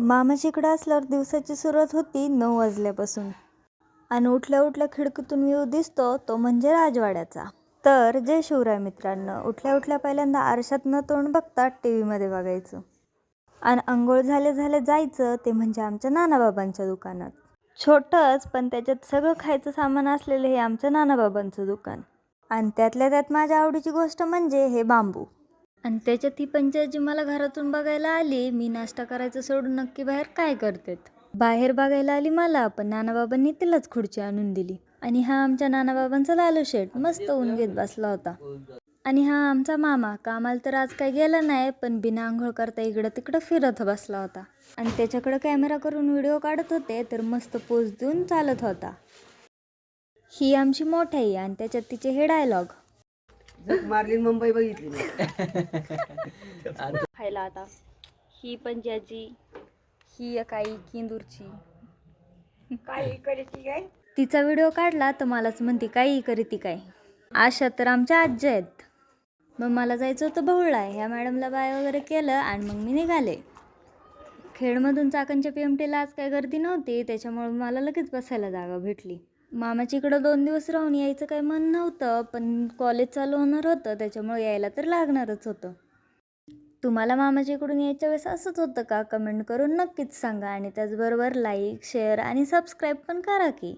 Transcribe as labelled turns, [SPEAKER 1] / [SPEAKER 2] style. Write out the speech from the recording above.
[SPEAKER 1] मामाची इकडं असल्यावर दिवसाची सुरुवात होती 9 वाजल्यापासून आणि उठल्या उठल्या खिडकीतून व्ह्यू दिसतो तो म्हणजे राजवाड्याचा. तर जय शिवराय मित्रांनो, उठल्या उठल्या पहिल्यांदा आरशात न तोंड बघता टी व्हीमध्ये बघायचं आणि अंघोळ झाले झाले जायचं ते म्हणजे आमच्या नानाबाबांच्या दुकानात. छोटंच पण त्याच्यात सगळं खायचं सामान असलेलं हे आमच्या नानाबाबांचं दुकान. आणि त्यातल्या त्यात माझ्या आवडीची गोष्ट म्हणजे हे बांबू. आणि त्याच्यात ही पंचायत जी मला घरातून बघायला आली, मी नाश्ता करायचं सोडून नक्की बाहेर काय करतेत. बाहेर बघायला आली मला, पण नानाबाबांनी तिलाच खुर्ची आणून दिली. आणि हा आमच्या नानाबाबांचा लालू शेठ मस्त ऊन घेत बसला होता. आणि हा आमचा मामा कामाला तर आज काही गेला नाही, पण बिना आंघोळ करता इकडं तिकडं फिरत बसला होता. आणि त्याच्याकडं कॅमेरा करून व्हिडिओ काढत होते तर मस्त पोज देऊन चालत होता. ही आमची मोठाई आणि त्याच्यात तिचे हे डायलॉग.
[SPEAKER 2] मारली मुंबई बघितली
[SPEAKER 1] खायला आता ही पंजाची, ही काही किंदूरची
[SPEAKER 2] काय करीती काय.
[SPEAKER 1] तिचा व्हिडिओ काढला तर मलाच म्हणते काही करीती काय. अशा तर आमच्या आज्या आहेत. मग मला जायचं होतं बहुळला, ह्या मॅडमला बाय वगैरे केलं आणि मग मी निघाले. खेडमधून चाकणच्या PMTला आज काही गर्दी नव्हती, त्याच्यामुळे मला लगेच बसायला जागा भेटली. मामाच्या इकडं 2 दिवस राहून यायचं काही मन नव्हतं, पण कॉलेज चालू होणार होतं त्याच्यामुळे यायला तर लागणारच होतं. तुम्हाला मामाच्या इकडून यायच्या वेळेस असंच होतं का? कमेंट करून नक्कीच सांगा आणि त्याचबरोबर लाईक, शेअर आणि सबस्क्राईब पण करा की.